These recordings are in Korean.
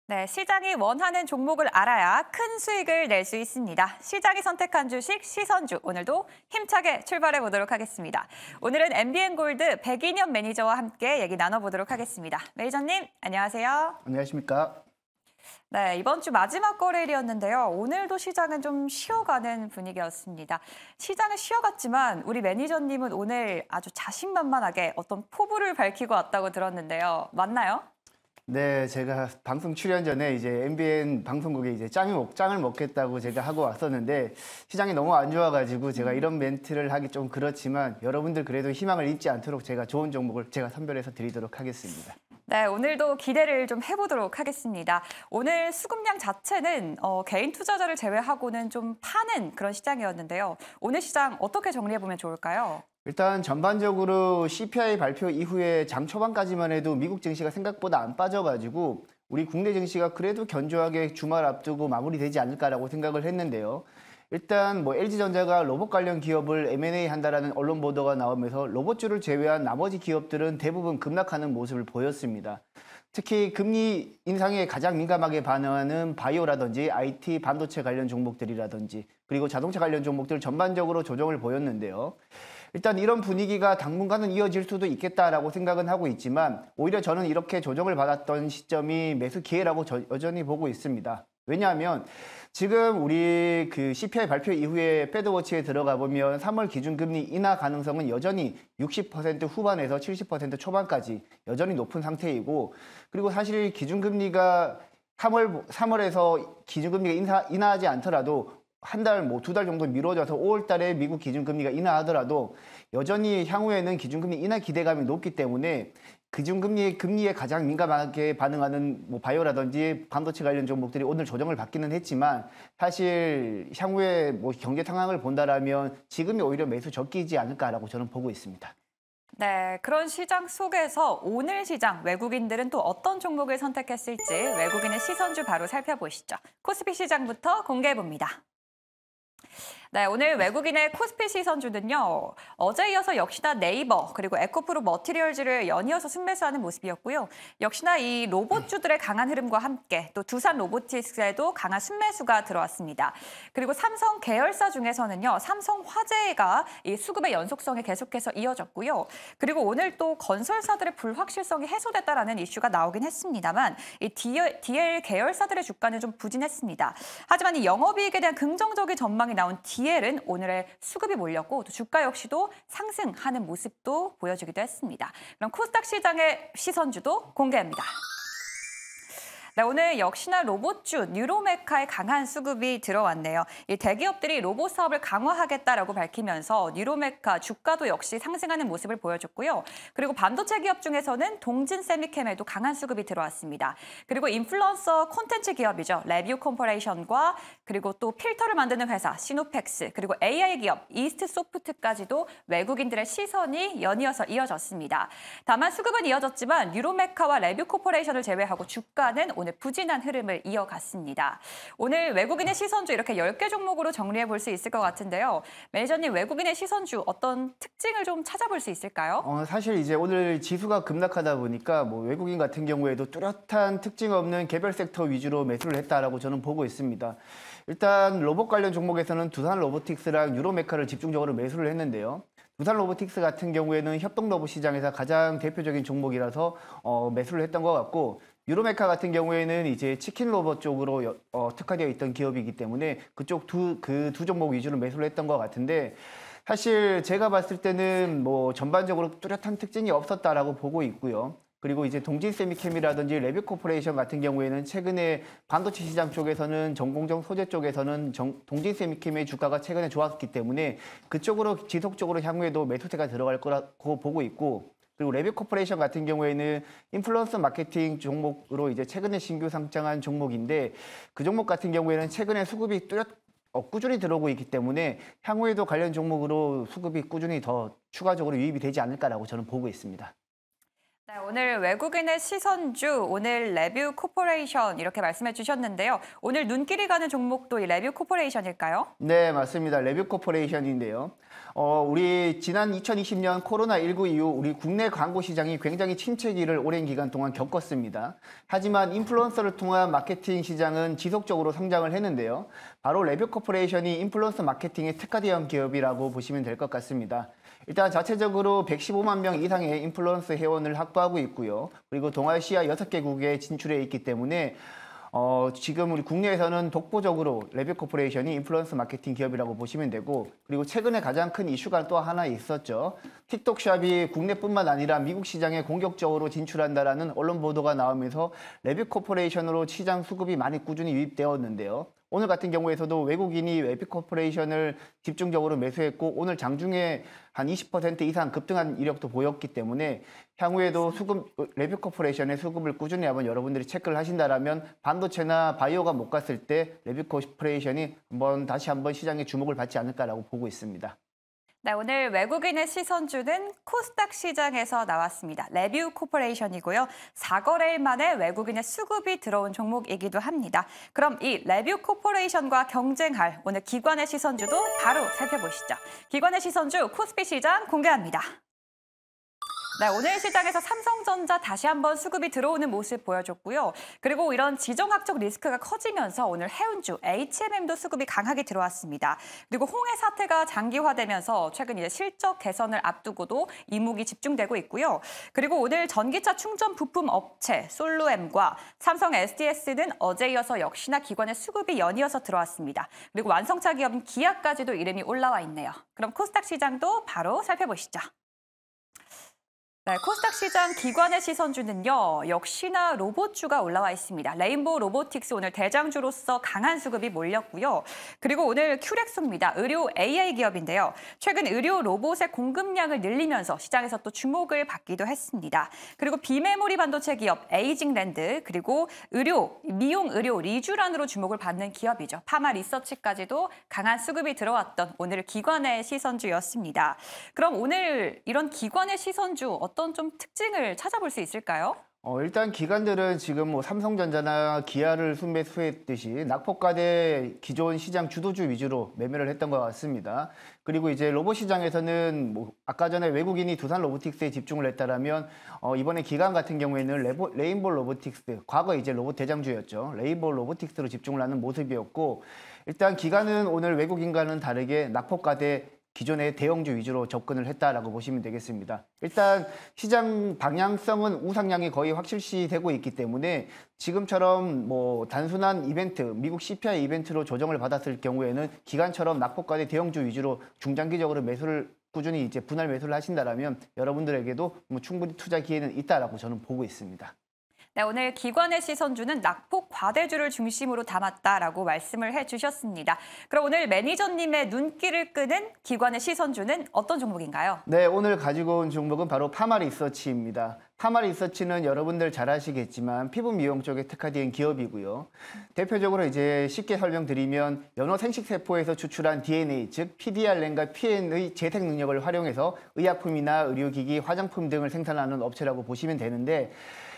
네, 시장이 원하는 종목을 알아야 큰 수익을 낼 수 있습니다. 시장이 선택한 주식 시선주, 오늘도 힘차게 출발해 보도록 하겠습니다. 오늘은 MBN골드 백인현 매니저와 함께 얘기 나눠보도록 하겠습니다. 매니저님, 안녕하세요. 안녕하십니까? 네, 이번 주 마지막 거래일이었는데요. 오늘도 시장은 좀 쉬어가는 분위기였습니다. 시장은 쉬어갔지만 우리 매니저님은 오늘 아주 자신만만하게 어떤 포부를 밝히고 왔다고 들었는데요. 맞나요? 네, 제가 방송 출연 전에 이제 MBN 방송국에 이제 짱을 먹겠다고 제가 하고 왔었는데 시장이 너무 안 좋아가지고 제가 이런 멘트를 하기 좀 그렇지만 여러분들 그래도 희망을 잊지 않도록 제가 좋은 종목을 제가 선별해서 드리도록 하겠습니다. 네, 오늘도 기대를 좀 해보도록 하겠습니다. 오늘 수급량 자체는 개인 투자자를 제외하고는 좀 파는 그런 시장이었는데요. 오늘 시장 어떻게 정리해보면 좋을까요? 일단 전반적으로 CPI 발표 이후에 장 초반까지만 해도 미국 증시가 생각보다 안 빠져가지고 우리 국내 증시가 그래도 견조하게 주말 앞두고 마무리되지 않을까라고 생각을 했는데요. 일단 뭐 LG전자가 로봇 관련 기업을 M&A 한다라는 언론 보도가 나오면서 로봇주를 제외한 나머지 기업들은 대부분 급락하는 모습을 보였습니다. 특히 금리 인상에 가장 민감하게 반응하는 바이오라든지 IT, 반도체 관련 종목들이라든지 그리고 자동차 관련 종목들 전반적으로 조정을 보였는데요. 일단 이런 분위기가 당분간은 이어질 수도 있겠다라고 생각은 하고 있지만 오히려 저는 이렇게 조정을 받았던 시점이 매수 기회라고 여전히 보고 있습니다. 왜냐하면 지금 우리 그 CPI 발표 이후에 패드워치에 들어가 보면 3월 기준금리 인하 가능성은 여전히 60% 후반에서 70% 초반까지 여전히 높은 상태이고 그리고 사실 기준금리가 3월에서 기준금리가 인하하지 않더라도 한 달, 뭐 두 달 정도 미뤄져서 5월 달에 미국 기준금리가 인하하더라도 여전히 향후에는 기준금리 인하 기대감이 높기 때문에 금리에 가장 민감하게 반응하는 뭐 바이오라든지 반도체 관련 종목들이 오늘 조정을 받기는 했지만 사실 향후에 뭐 경제 상황을 본다라면 지금이 오히려 매수 적기이지 않을까라고 저는 보고 있습니다. 네, 그런 시장 속에서 오늘 시장 외국인들은 또 어떤 종목을 선택했을지 외국인의 시선주 바로 살펴보시죠. 코스피 시장부터 공개해봅니다. 네, 오늘 외국인의 코스피 시선주는요. 어제 이어서 역시나 네이버 그리고 에코프로 머티리얼즈를 연이어서 순매수하는 모습이었고요. 역시나 이 로봇주들의 강한 흐름과 함께 또 두산 로보틱스에도 강한 순매수가 들어왔습니다. 그리고 삼성 계열사 중에서는요. 삼성화재가 이 수급의 연속성에 계속해서 이어졌고요. 그리고 오늘 또 건설사들의 불확실성이 해소됐다라는 이슈가 나오긴 했습니다만 이 DL 계열사들의 주가는 좀 부진했습니다. 하지만 이 영업이익에 대한 긍정적인 전망이 나온 DL은 오늘의 수급이 몰렸고 또 주가 역시도 상승하는 모습도 보여주기도 했습니다. 그럼 코스닥 시장의 시선주도 공개합니다. 네, 오늘 역시나 로봇주 뉴로메카의 강한 수급이 들어왔네요. 이 대기업들이 로봇 사업을 강화하겠다라고 밝히면서 뉴로메카 주가도 역시 상승하는 모습을 보여줬고요. 그리고 반도체 기업 중에서는 동진 세미캠에도 강한 수급이 들어왔습니다. 그리고 인플루언서 콘텐츠 기업이죠. 레뷰 컴퍼레이션과 그리고 또 필터를 만드는 회사 시노펙스 그리고 AI 기업 이스트 소프트까지도 외국인들의 시선이 연이어서 이어졌습니다. 다만 수급은 이어졌지만 뉴로메카와 레뷰 코퍼레이션을 제외하고 주가는 오늘 부진한 흐름을 이어갔습니다. 오늘 외국인의 시선주 이렇게 10개 종목으로 정리해 볼 수 있을 것 같은데요. 매니저님, 외국인의 시선주 어떤 특징을 좀 찾아볼 수 있을까요? 사실 이제 오늘 지수가 급락하다 보니까 뭐 외국인 같은 경우에도 뚜렷한 특징 없는 개별 섹터 위주로 매수를 했다라고 저는 보고 있습니다. 일단 로봇 관련 종목에서는 두산 로보틱스랑 뉴로메카를 집중적으로 매수를 했는데요. 두산 로보틱스 같은 경우에는 협동 로봇 시장에서 가장 대표적인 종목이라서 매수를 했던 것 같고 유로메카 같은 경우에는 이제 치킨 로봇 쪽으로 특화되어 있던 기업이기 때문에 그쪽 두 종목 위주로 매수를 했던 것 같은데 사실 제가 봤을 때는 뭐 전반적으로 뚜렷한 특징이 없었다라고 보고 있고요. 그리고 이제 동진세미캠이라든지 레뷰코퍼레이션 같은 경우에는 최근에 반도체 시장 쪽에서는 전공정 소재 쪽에서는 동진세미캠의 주가가 최근에 좋았기 때문에 그쪽으로 지속적으로 향후에도 매수세가 들어갈 거라고 보고 있고 그리고 레뷰코퍼레이션 같은 경우에는 인플루언서 마케팅 종목으로 이제 최근에 신규 상장한 종목인데 그 종목 같은 경우에는 최근에 수급이 꾸준히 들어오고 있기 때문에 향후에도 관련 종목으로 수급이 꾸준히 더 추가적으로 유입이 되지 않을까라고 저는 보고 있습니다. 네, 오늘 외국인의 시선주, 오늘 레뷰 코퍼레이션 이렇게 말씀해 주셨는데요. 오늘 눈길이 가는 종목도 이 레뷰 코퍼레이션일까요? 네, 맞습니다. 레뷰 코퍼레이션인데요. 우리 지난 2020년 코로나19 이후 우리 국내 광고 시장이 굉장히 침체기를 오랜 기간 동안 겪었습니다. 하지만 인플루언서를 통한 마케팅 시장은 지속적으로 성장을 했는데요. 바로 레뷰코퍼레이션이 인플루언서 마케팅에 특화되어 기업이라고 보시면 될 것 같습니다. 일단 자체적으로 115만 명 이상의 인플루언서 회원을 확보하고 있고요. 그리고 동아시아 6개국에 진출해 있기 때문에 지금 우리 국내에서는 독보적으로 레뷰코퍼레이션이 인플루언서 마케팅 기업이라고 보시면 되고, 그리고 최근에 가장 큰 이슈가 또 하나 있었죠. 틱톡샵이 국내뿐만 아니라 미국 시장에 공격적으로 진출한다라는 언론 보도가 나오면서 레뷰코퍼레이션으로 시장 수급이 많이 꾸준히 유입되었는데요. 오늘 같은 경우에서도 외국인이 레뷰코퍼레이션을 집중적으로 매수했고, 오늘 장중에 한 20% 이상 급등한 이력도 보였기 때문에 향후에도 레뷰코퍼레이션의 수급을 꾸준히 한번 여러분들이 체크를 하신다라면 반도체나 바이오가 못 갔을 때 레뷰코퍼레이션이 다시 한번 시장의 주목을 받지 않을까라고 보고 있습니다. 네, 오늘 외국인의 시선주는 코스닥 시장에서 나왔습니다. 레뷰 코퍼레이션이고요. 4거래일 만에 외국인의 수급이 들어온 종목이기도 합니다. 그럼 이 레뷰 코퍼레이션과 경쟁할 오늘 기관의 시선주도 바로 살펴보시죠. 기관의 시선주 코스피 시장 공개합니다. 네, 오늘 시장에서 삼성전자 다시 한번 수급이 들어오는 모습 보여줬고요. 그리고 이런 지정학적 리스크가 커지면서 오늘 해운주, HMM도 수급이 강하게 들어왔습니다. 그리고 홍해 사태가 장기화되면서 최근 이제 실적 개선을 앞두고도 이목이 집중되고 있고요. 그리고 오늘 전기차 충전 부품 업체 솔루엠과 삼성 SDS는 어제 이어서 역시나 기관의 수급이 연이어서 들어왔습니다. 그리고 완성차 기업인 기아까지도 이름이 올라와 있네요. 그럼 코스닥 시장도 바로 살펴보시죠. 네, 코스닥 시장 기관의 시선주는요, 역시나 로봇주가 올라와 있습니다. 레인보우 로보틱스 오늘 대장주로서 강한 수급이 몰렸고요. 그리고 오늘 큐렉소입니다. 의료 AI 기업인데요. 최근 의료 로봇의 공급량을 늘리면서 시장에서 또 주목을 받기도 했습니다. 그리고 비메모리 반도체 기업 에이징랜드, 그리고 미용 의료 리쥬란으로 주목을 받는 기업이죠. 파마 리서치까지도 강한 수급이 들어왔던 오늘 기관의 시선주였습니다. 그럼 오늘 이런 기관의 시선주 어떤 좀 특징을 찾아볼 수 있을까요? 일단 기관들은 지금 삼성전자나 기아를 순매수했듯이 낙폭과대 기존 시장 주도주 위주로 매매를 했던 것 같습니다. 그리고 이제 로봇 시장에서는 아까 전에 외국인이 두산 로보틱스에 집중을 했다라면 이번에 기관 같은 경우에는 레인보우 로보틱스, 과거 이제 로봇 대장주였죠. 레인보우 로보틱스로 집중을 하는 모습이었고, 일단 기관은 오늘 외국인과는 다르게 낙폭과대 기존의 대형주 위주로 접근을 했다라고 보시면 되겠습니다. 일단 시장 방향성은 우상향이 거의 확실시되고 있기 때문에 지금처럼 단순한 이벤트, 미국 CPI 이벤트로 조정을 받았을 경우에는 기관처럼 낙폭과대 대형주 위주로 중장기적으로 매수를 꾸준히 이제 분할 매수를 하신다라면 여러분들에게도 충분히 투자 기회는 있다라고 저는 보고 있습니다. 네, 오늘 기관의 시선주는 낙폭 과대주를 중심으로 담았다라고 말씀을 해주셨습니다. 그럼 오늘 매니저님의 눈길을 끄는 기관의 시선주는 어떤 종목인가요? 네, 오늘 가지고 온 종목은 바로 파마 리서치입니다. 파마 리서치는 여러분들 잘 아시겠지만 피부 미용 쪽에 특화된 기업이고요. 대표적으로 이제 쉽게 설명드리면 연어 생식세포에서 추출한 DNA, 즉 PDRN과 PN의 재생 능력을 활용해서 의약품이나 의료기기, 화장품 등을 생산하는 업체라고 보시면 되는데,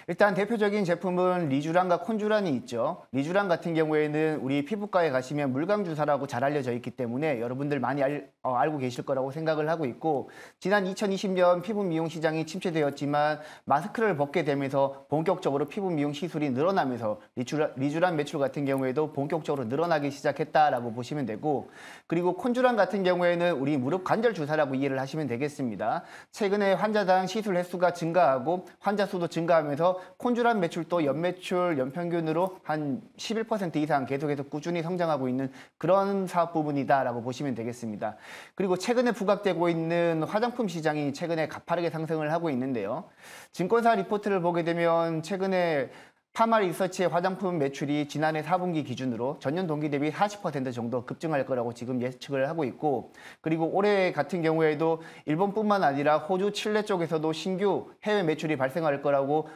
일단 대표적인 제품은 리쥬란과 콘쥬란이 있죠. 리쥬란 같은 경우에는 우리 피부과에 가시면 물광주사라고 잘 알려져 있기 때문에 여러분들 많이 알고 계실 거라고 생각을 하고 있고, 지난 2020년 피부 미용 시장이 침체되었지만 마스크를 벗게 되면서 본격적으로 피부 미용 시술이 늘어나면서 리쥬란 매출 같은 경우에도 본격적으로 늘어나기 시작했다라고 보시면 되고, 그리고 콘쥬란 같은 경우에는 우리 무릎 관절 주사라고 이해를 하시면 되겠습니다. 최근에 환자당 시술 횟수가 증가하고 환자 수도 증가하면서 콘쥬란 매출도 연매출 연평균으로 한 11% 이상 계속해서 꾸준히 성장하고 있는 그런 사업 부분이다라고 보시면 되겠습니다. 그리고 최근에 부각되고 있는 화장품 시장이 최근에 가파르게 상승을 하고 있는데요. 증권사 리포트를 보게 되면 최근에 파마 리서치의 화장품 매출이 지난해 4분기 기준으로 전년 동기 대비 40% 정도 급증할 거라고 지금 예측을 하고 있고, 그리고 올해 같은 경우에도 일본뿐만 아니라 호주, 칠레 쪽에서도 신규 해외 매출이 발생할 거라고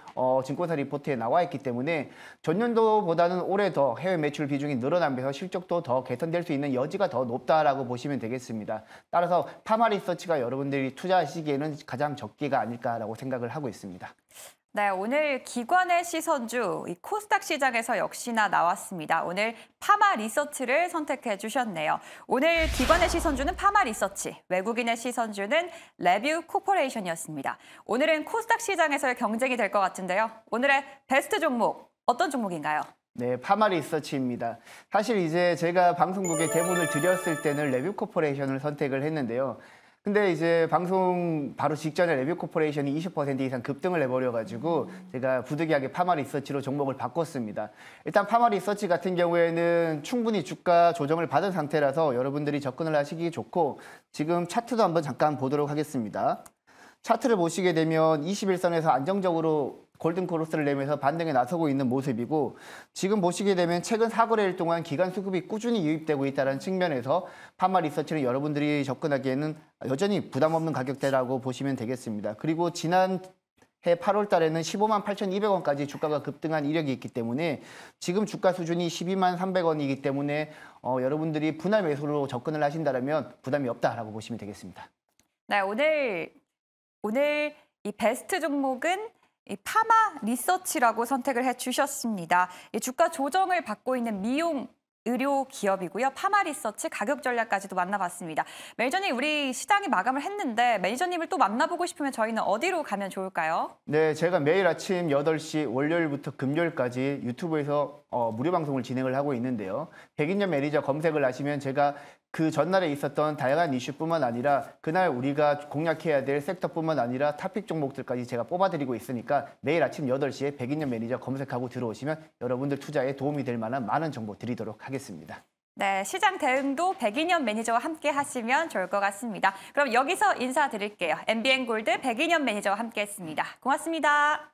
증권사 리포트에 나와 있기 때문에 전년도보다는 올해 더 해외 매출 비중이 늘어나면서 실적도 더 개선될 수 있는 여지가 더 높다라고 보시면 되겠습니다. 따라서 파마 리서치가 여러분들이 투자하시기에는 가장 적기가 아닐까라고 생각을 하고 있습니다. 네, 오늘 기관의 시선주, 이 코스닥 시장에서 역시나 나왔습니다. 오늘 파마 리서치를 선택해 주셨네요. 오늘 기관의 시선주는 파마 리서치, 외국인의 시선주는 레뷰 코퍼레이션이었습니다. 오늘은 코스닥 시장에서의 경쟁이 될 것 같은데요. 오늘의 베스트 종목, 어떤 종목인가요? 네, 파마 리서치입니다. 사실 이제 제가 방송국에 대본을 드렸을 때는 레뷰 코퍼레이션을 선택을 했는데요. 근데 이제 방송 바로 직전에 레뷰 코퍼레이션이 20% 이상 급등을 해버려가지고 제가 부득이하게 파마 리서치로 종목을 바꿨습니다. 일단 파마 리서치 같은 경우에는 충분히 주가 조정을 받은 상태라서 여러분들이 접근을 하시기 좋고, 지금 차트도 한번 잠깐 보도록 하겠습니다. 차트를 보시게 되면 21선에서 안정적으로 골든 크로스를 내면서 반등에 나서고 있는 모습이고, 지금 보시게 되면 최근 4거래일 동안 기관 수급이 꾸준히 유입되고 있다는 측면에서 파마 리서치는 여러분들이 접근하기에는 여전히 부담 없는 가격대라고 보시면 되겠습니다. 그리고 지난해 8월 달에는 15만 8,200원까지 주가가 급등한 이력이 있기 때문에 지금 주가 수준이 12만 300원이기 때문에 여러분들이 분할 매수로 접근을 하신다면 부담이 없다라고 보시면 되겠습니다. 네, 오늘 이 베스트 종목은 이 파마 리서치라고 선택을 해주셨습니다. 이 주가 조정을 받고 있는 미용 의료 기업이고요. 파마 리서치 가격 전략까지도 만나봤습니다. 매니저님, 우리 시장이 마감을 했는데 매니저님을 또 만나보고 싶으면 저희는 어디로 가면 좋을까요? 네, 제가 매일 아침 8시 월요일부터 금요일까지 유튜브에서 무료 방송을 진행을 하고 있는데요. 백인년 매니저 검색을 하시면 제가 그 전날에 있었던 다양한 이슈뿐만 아니라 그날 우리가 공략해야 될 섹터뿐만 아니라 탑픽 종목들까지 제가 뽑아드리고 있으니까 매일 아침 8시에 백인년 매니저 검색하고 들어오시면 여러분들 투자에 도움이 될 만한 많은 정보 드리도록 하겠습니다. 네, 시장 대응도 백인현 매니저와 함께 하시면 좋을 것 같습니다. 그럼 여기서 인사드릴게요. MBN 골드 백인현 매니저와 함께 했습니다. 고맙습니다.